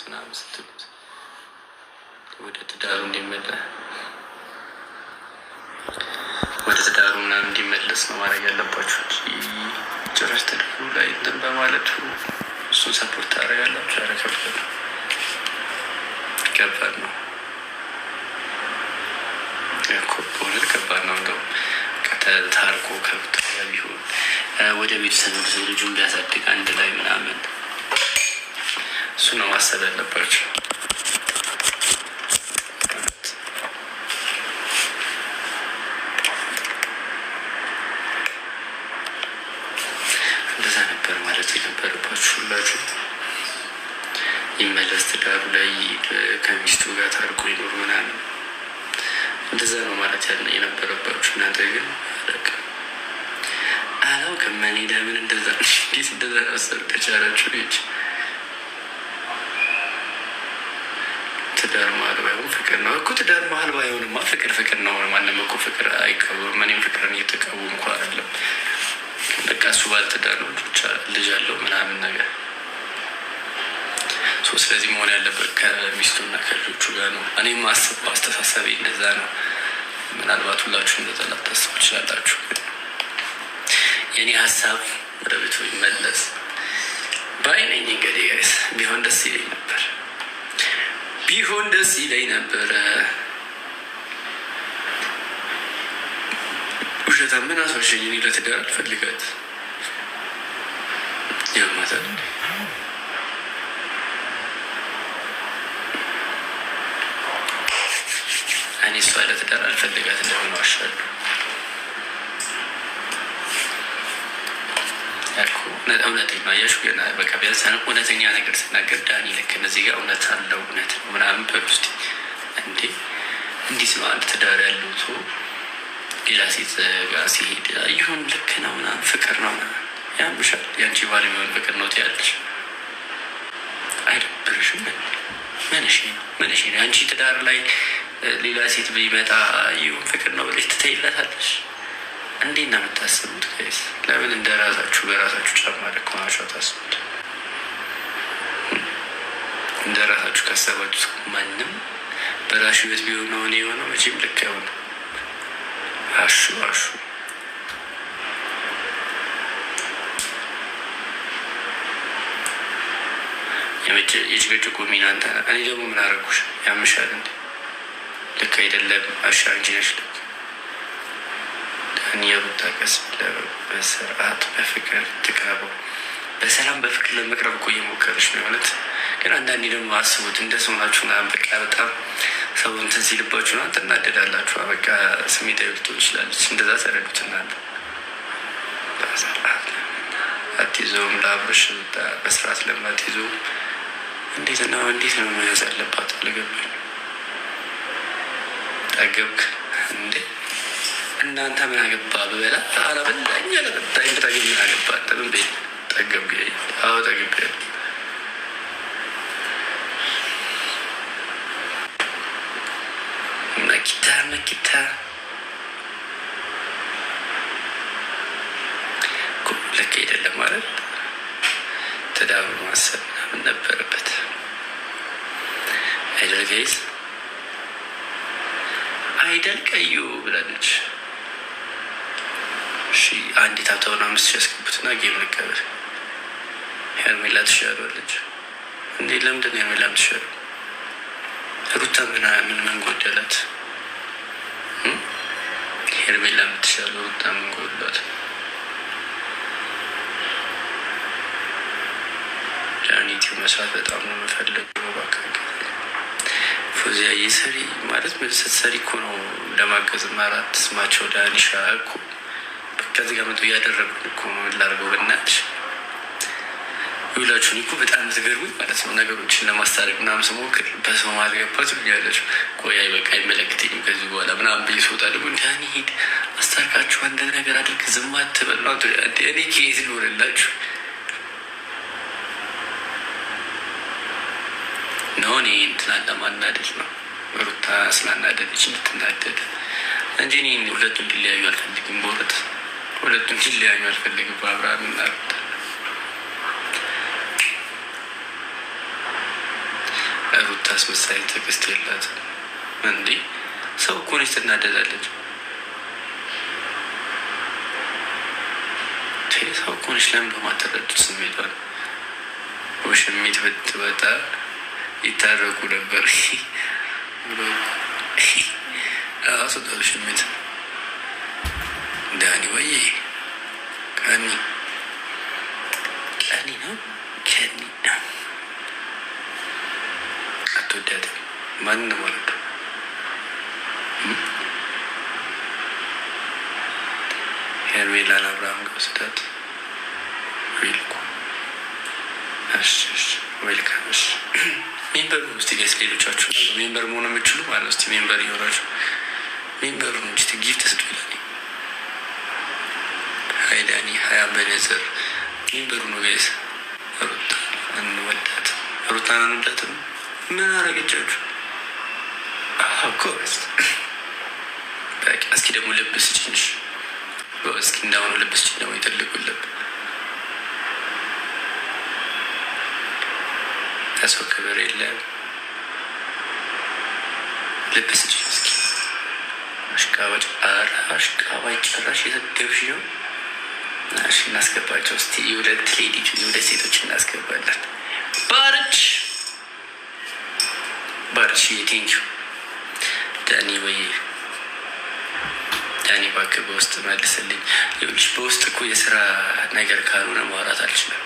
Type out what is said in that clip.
ምናምን ስትሉት ወደ ትዳሩ ምናምን እንዲመለስ ነው ማድረግ ያለባችሁ። ጭራሽ ትዳሩ ላይ እንትን በማለቱ እሱን ሰፖርት ታደርጋላችሁ። ያረከብት ከባድ ነው እኮ በእውነት ከባድ ነው። እንደው ታርቆ ከብት ቢሆን ወደ ቤተሰብ ልጁን ቢያሳድግ አንድ ላይ ምናምን እሱ ነው ማሰብ ያለባቸው። እንደዛ ነበር ማለት የነበረባችሁ ሁላችሁ። ይመለስ ትዳሩ ላይ ከሚስቱ ጋር ታርቆ ይኖር ምናምን እንደዛ ነው ማለት ያለ የነበረባችሁ። እናንተ ግን አለቀ አላውቅም እኔ ለምን እንደዛ እንዴት እንደዛ ናሰሩ ተቻላችሁ ልጅ ትዳር መሀል ባይሆን ፍቅር ነው እኮ። ትዳር መሀል ባይሆንማ ፍቅር ነው። ማንም እኮ ፍቅር አይቃወምም። እኔም ፍቅርን እየተቃወምኩ አይደለም። በቃ እሱ ባልትዳር ነው ልጅ አለው ምናምን ነገር። ስለዚህ መሆን ያለበት ከሚስቱና ከልጆቹ ጋር ነው። እኔም ማስበው አስተሳሰቤ እንደዛ ነው። ምናልባት ሁላችሁ እንደዛ ላታስቡ ትችላላችሁ። የኔ ሀሳብ ወደ ቤቱ ይመለስ ባይነኝ። እንግዲህ ቢሆን ደስ ይለኝ ነበር ውሸታ ምን አስዋሸኝ? እኔ ለትዳር አልፈልጋት ያማታል። እኔ እሷ ለትዳር አልፈልጋት እንደሆነ ዋሻለሁ ያልኩ እውነት ነው። አያችሁ ገና በቃ ቢያንስ እውነተኛ ነገር ስናገር ዳኒ ልክ እነዚህ ጋር እውነት አለው እውነት ነው ምናምን በሉ እስኪ። እንዴት ነው አንድ ትዳር ያለው ሰው ሌላ ሴት ጋር ሲሄድ ይሁን ልክ ነው ምናምን ፍቅር ነው ምናምን ያምሻል። የአንቺ ባል የሚሆን ፍቅር ነው ትያለሽ። አይደብርሽም? ምንሽ ነው የአንቺ ትዳር ላይ ሌላ ሴት ቢመጣ ይሁን ፍቅር ነው ብለሽ ትተይላታለሽ? እንዴት ነው የምታስቡት? ከይስ ለምን እንደ ራሳችሁ በራሳችሁ ጫማ ልክ ሆናችሁ አታስቡት? እንደ ራሳችሁ ካሰባችሁ ማንም በራሱ ህይወት ቢሆን ነው እኔ የሆነው መቼም ልክ አይሆንም። አሹ የጭቅጭቁ ሚና አንተ ነህ። እኔ ደግሞ ምን አደረኩሽ? ያምሻል እንዴ? ልክ አይደለም። አሻ እንጂ ነሽ ልክ ዳንኤል ታቀስ በስርዓት በፍቅር ትቅረበው። በሰላም በፍቅር ለመቅረብ እኮ እየሞከረች ነው የሆነት። ግን አንዳንዴ ደግሞ አስቡት እንደ ሰው ናችሁ ና በቃ በጣም ሰው እንትን ሲልባችሁ ና ትናደዳላችሁ። በቃ ስሜታዊ ልትሆን ይችላለች። እንደዛ ተረዱት እናንተ። በስርዓት አትይዘውም ለአብረሽ በስርዓት ለማትይዘው እንዴት ነው መያዝ ያለባት? አልገባኝ። ጠገብክ እንዴ? እናንተ ምን አገባ? በበላ አላበላኝ አለበታኝ በታገ ምን አገባ? ጠብን ቤት ጠገብክ? አዎ ጠገብክ። መኪታ ልክ አይደለም ማለት ትዳሩ ማሰብ ምን ነበረበት አይደል? ጋይዝ አይደል? ቀዩ ብላለች። እሺ አንድ ታብታውን 5,000 ያስገቡትና ጌም ልቀበል። ሄርሜላ ትሻላለች እንዴ? ለምንድን ነው ሄርሜላ ትሻለው? ሩታ ምን ጎደላት? ሄርሜላ የምትሻለው ሩታ ምን ጎደላት? ዳኒቲ መስራት በጣም ነው የምፈልገው። እባክህ ፎዚያ የሰሪ ማለት ስትሰሪ እኮ ነው ለማገዝ ማራት ስማቸው ዳኒሻ እኮ ከዚህ ጋር መጡ እያደረጉን እኮ ነው ላርገው በናትሽ ይውላችሁን እኮ በጣም ትገርሙኝ ማለት ነው። ነገሮችን ለማስታረቅ ምናምን ስሞክር በሰው ማልገባት ብያለች። ቆያይ በቃ አይመለከተኝም ከዚህ በኋላ ምናምን ብዬ ስወጣ ደግሞ ዳኒ ሂድ አስታርቃችሁ አንድ ነገር አድርግ ዝም አትበል ነው። እኔ ከየት ልሆንላችሁ ነው? እኔ እንትን ለማናደድ ነው ሩታ ስላናደደች እንድትናደድ እንጂ እኔ ሁለቱም እንዲለያዩ አልፈልግም። በእውነት ሁለቱም እንዲለያዩ አልፈልግም። በአብርሃም እና ሩታ ሩታ አስመሳይ ትዕግስት የላትም እንዴ! ሰው እኮ ነች፣ ትናደዳለች። ሰው እኮ ነች። ለምን በማትረዱት ስሜቷን? ውሽሚት ብትወጣ ይታረቁ ነበር። አስወጣሉ ሽሚት ዳኒ ወይ ቀኒ ነው ከኒ አትወዳትም። ማንን ነው ማለት ነው? ሄርሜላን አብርሃም ጋር ስዳት ዊልኩ ዌልካም። ሜምበር ውስጥ ገስ ሌሎቻችሁ ሜምበር መሆን የምችሉ ማለት ውስጥ ሜምበር እየሆናችሁ ሜምበሩ ነው እንጂ ጊፍት ስጡ ይላል። ሀይዳኒ ሀያ በነዘር ሜምበሩ ነው ጋይስ። ሩታ እንወዳት፣ ሩታን እንወዳትም። ምን አረገቻችሁ? ኮስ በቃ እስኪ ደግሞ ልብስ ጭንሽ እስኪ እንዳሁኑ ልብስ ጭን ደግሞ የትልቁ ልብ ለሰው ክብር የለም። ልብስ ጭን እስኪ አሽቃባጭ አሽቃባጭ ጭራሽ የዘገብሽ ነው። እሺ እናስገባቸው እስቲ የሁለት ሌዲች የሁለት ሴቶች እናስገባለን። ባርች የቴንኪው ዳኒ ወይ ዳኒ እባክህ በውስጥ መልስልኝ። ይኸውልሽ በውስጥ እኮ የስራ ነገር ካልሆነ ማውራት አልችልም።